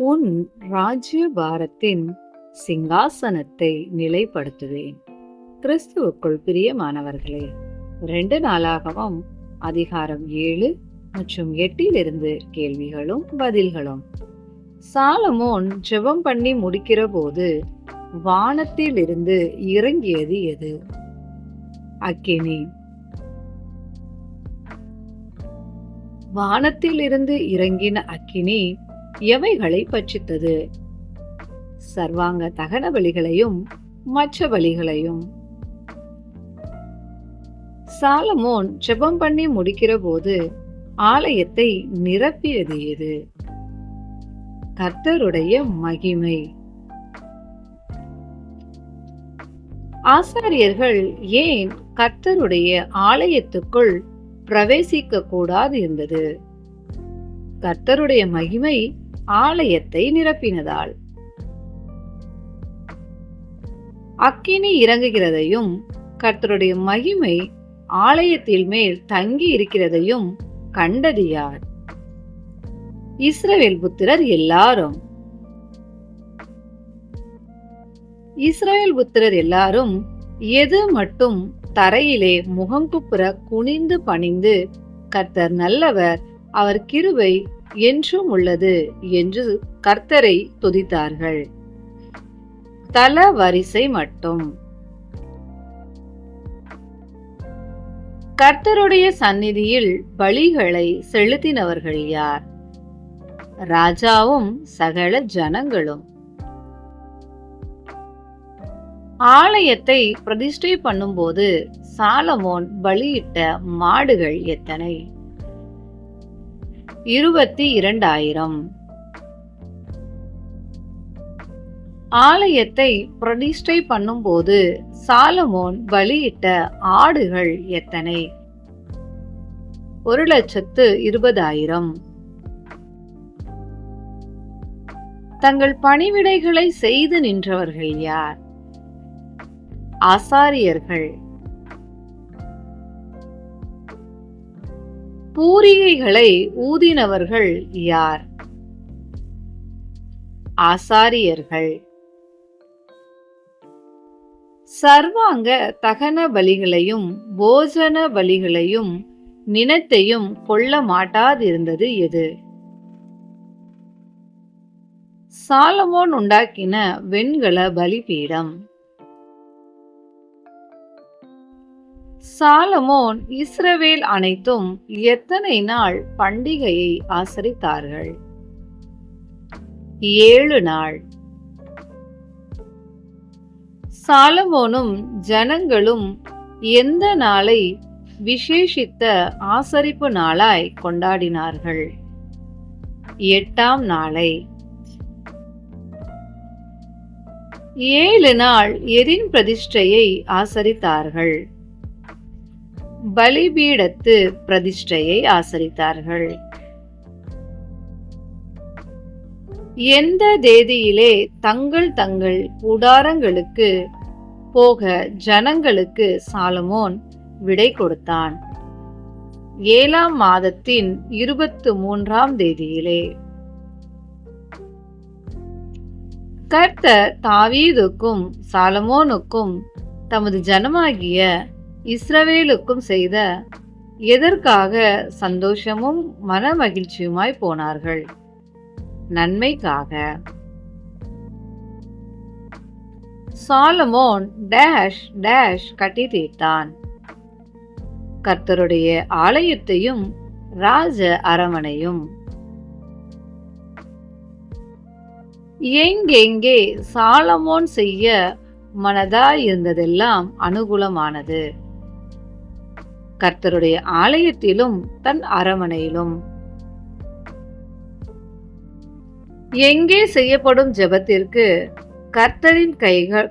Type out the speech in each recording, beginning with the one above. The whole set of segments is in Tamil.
உன் ராஜ்யபாரத்தின் சிங்காசனத்தை நிலைப்படுத்துவேன். கிறிஸ்துவுக்குள் பிரியமானவர்களே, 2 நாளாகமம் அதிகாரம் 7 மற்றும் 8 கேள்விகளும் பதில்களும். சாலமோன் ஜெபம் பண்ணி முடிக்கிற போது வானத்திலிருந்து இறங்கியது எது? அக்கினி. வானத்திலிருந்து இறங்கின அக்கினி எவைகளை பட்சித்தது? சர்வாங்க தகன பலிகளையும் மற்ற பலிகளையும். சாலமோன் ஜெபம் பண்ணி முடிக்கிற போது ஆலயத்தை நிரப்பியது எது? கர்த்தருடைய மகிமை. ஆசாரியர்கள் ஏன் கர்த்தருடைய ஆலயத்துக்குள் பிரவேசிக்க கூடாது இருந்தது? கர்த்தருடைய மகிமை ஆலயத்தை நிரப்பினதால். அக்கினி இறங்குகிறதையும் கர்த்தருடைய மகிமை ஆலயத்தில் மேல் தங்கி இருக்கிறதையும் கண்டது யார்? இஸ்ரவேல் புத்திரர் எல்லாரும். இஸ்ரவேல் புத்திரர் எல்லாரும் எது மட்டும் தரையிலே முகங்குப்புற குனிந்து பணிந்து கர்த்தர் நல்லவர், அவர் கிருபை என்றும் உள்ளது என்று கர்த்தரை துதித்தார்கள். தல வரிசை மட்டும். கர்த்தருடைய சந்நிதியில் பலிகளை செலுத்தினவர்கள் யார்? ராஜாவும் சகல ஜனங்களும். ஆலயத்தை பிரதிஷ்டை பண்ணும்போது சாலமோன் பலியிட்ட மாடுகள் எத்தனை? 22,000. ஆலயத்தை பிரதிஷ்டை பண்ணும்போது சாலமோன் பலியிட்ட ஆடுகள் எத்தனை? 1,20,000. தங்கள் பணிவிடைகளை செய்து நின்றவர்கள் யார்? ஆசாரியர்கள். பூரிகைகளை ஊதினவர்கள் யார்? ஆசாரியர்கள். சர்வாங்க தகன பலிகளையும் போஜன பலிகளையும் நினத்தையும் கொள்ள மாட்டாதிருந்தது எது? சாலமோன் உண்டாக்கின வெண்கல பலிபீடம். சாலமோன் இஸ்ரவேல் அனைத்தும் எத்தனை நாள் பண்டிகையை ஆசரித்தார்கள்? 7 நாள். சாலமோனும் ஜனங்களும் எந்த நாளை விசேஷித்த ஆசரிப்பு நாளாய் கொண்டாடினார்கள்? 8ஆம் நாளை. 7 நாள் எதின் பிரதிஷ்டையை ஆசரித்தார்கள்? பலிபீடத்து பிரதிஷ்டையை ஆசரித்தார்கள். எந்த தேதியிலே தங்கள் தங்கள் கூடாரங்களுக்கு போக ஜனங்களுக்கு சாலமோன் விடை கொடுத்தான்? 7ஆம் மாதத்தின் 23ஆம் தேதியிலே. கர்த்தர் தாவீதுக்கும் சாலமோனுக்கும் தமது ஜனமாகிய இஸ்ரவேலுக்கும் செய்த எதற்காக சந்தோஷமும் மன மகிழ்ச்சியுமாய் போனார்கள்? நன்மைக்காக. சாலமோன் டேஷ் டேஷ் கட்டி தீர்த்தான். கர்த்தருடைய ஆலயத்தையும் ராஜ அரமனையும். எங்கெங்கே சாலமோன் செய்ய மனதாயிருந்ததெல்லாம் அனுகூலமானது. கர்த்தருடைய ஆலயத்திலும் தன் அரமனையிலும். எங்கே செய்யப்படும் ஜெபத்திற்கு கர்த்தரின்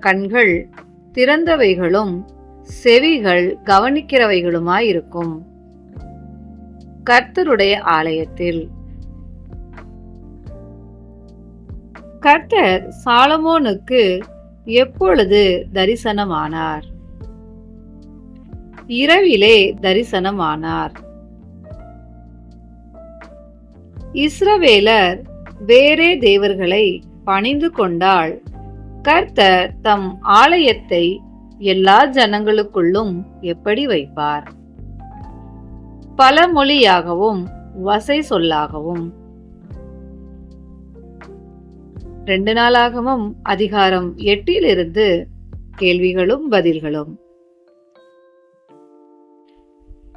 கண்கள் திறந்தவைகளும் செவிகள் கவனிக்கிறவைகளுமாயிருக்கும்? கர்த்தருடைய ஆலயத்தில். கர்த்தர் சாலமோனுக்கு எப்பொழுது தரிசனமானார்? இரவிலே தரிசனமானார். இஸ்ரவேலர் வேறே தேவர்களை பணிந்து கொண்டால் கர்த்தர் தம் ஆலயத்தை எல்லா ஜனங்களுக்குள்ளும் எப்படி வைப்பார்? பலமொழியாகவும் வசை சொல்லாகவும். 2 நாளாகமம் அதிகாரம் 8 கேள்விகளும் பதில்களும்.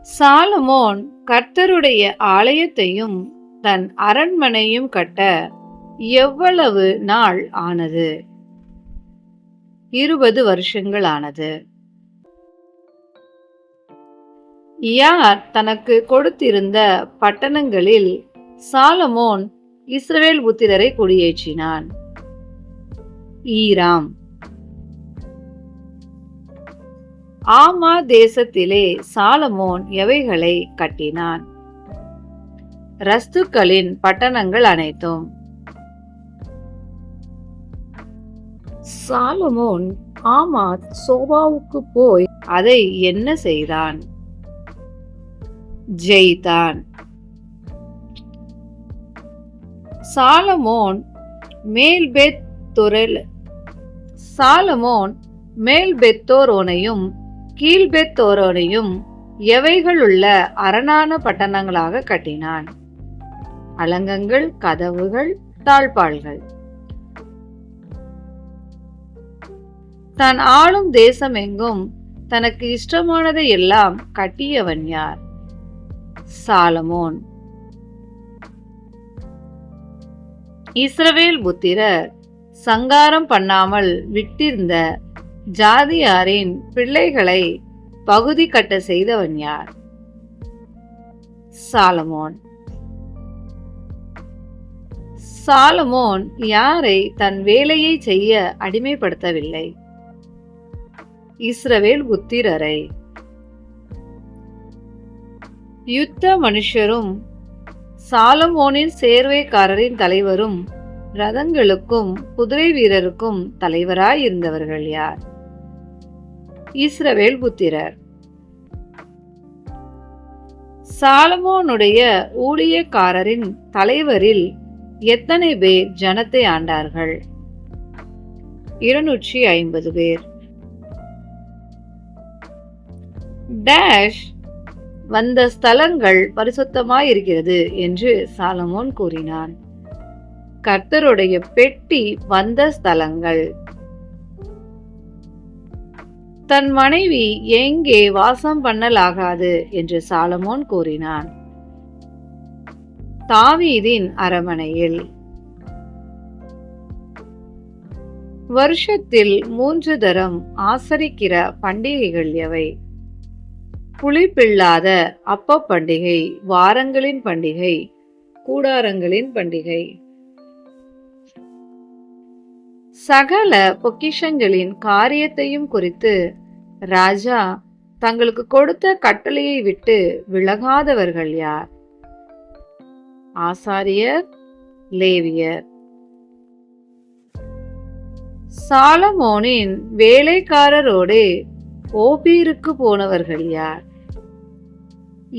சாலமோன் கர்த்தருடைய ஆலயத்தையும் தன் அரண்மனையும் கட்ட எவ்வளவு நாள் ஆனது? 20 வருஷங்கள் ஆனது. யார் தனக்கு கொடுத்திருந்த பட்டணங்களில் சாலமோன் இஸ்ரவேல் புத்திரரை குடியேற்றினான்? ஈராம். ஆமா தேசத்திலே சாலமோன் எவைகளை கட்டினான்? ரஸ்துக்களின் பட்டணங்கள் அனைத்தும். சாலமோன் ஆமாத் சோபாவுக்கு போய் அதை என்ன செய்தான்? ஜெயித்தான். சாலமோன் மேல்பெத்தோரோனையும் கீழ்பெத்தோரோனையும் எவைகளுள்ள அரணான பட்டணங்களாக கட்டினான்? அலங்கங்கள், கதவுகள், தாழ்பாள்கள். தான் ஆளும் தேசம் எங்கும் தனக்கு இஷ்டமானதை எல்லாம் கட்டியவன் யார்? சாலமோன். இஸ்ரவேல் புத்திரர் சங்காரம் பண்ணாமல் விட்டிருந்த ஜாதியாரின் பிள்ளைகளை பகுதி கட்ட செய்தவன் யார்? சாலமோன். சாலமோன் யாரை தன் வேலையை செய்ய அடிமைப்படுத்தவில்லை? இஸ்ரவேல் புத்திரரை. யுத்த மனுஷரும் சாலமோனின் சேர்வைக்காரரின் தலைவரும் ரதங்களுக்கும் குதிரை வீரருக்கும் தலைவராயிருந்தவர்கள் யார்? இஸ்ரவேல் புத்திரர். சாலமோனுடைய ஊழியக்காரரின் தலைவரில் எத்தனை பேர் ஜனத்தை ஆண்டார்கள்? 250 பேர். டேஷ் வந்த ஸ்தலங்கள் பரிசுத்தமாயிருக்கிறது என்று சாலமோன் கூறினான். கர்த்தருடைய பெட்டி வந்த ஸ்தலங்கள். தன் மனைவி எங்கே வாசம் பண்ணலாகாது என்று சாலமோன் கூறினான்? தாவீதின் அரமனையில். வருஷத்தில் 3 தரம் ஆசரிக்கிற பண்டிகைகள் எவை? புளிப்பில்லாத அப்ப பண்டிகை, வாரங்களின் பண்டிகை, கூடாரங்களின் பண்டிகை. சகல பொக்கிஷங்களின் காரியத்தையும் குறித்து ராஜா தங்களுக்கு கொடுத்த கட்டளையை விட்டு விலகாதவர்கள் யார்? ஆசாரியர், லேவியர். சாலமோனின் வேலைக்காரரோடு ஓபீருக்கு போனவர்கள் யார்?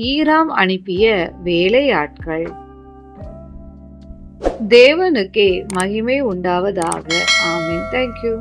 ஈராம் அனுப்பிய வேலையாட்கள். தேவனுக்கே மகிமை உண்டாவதாக. ஆமென். தேங்க்யூ.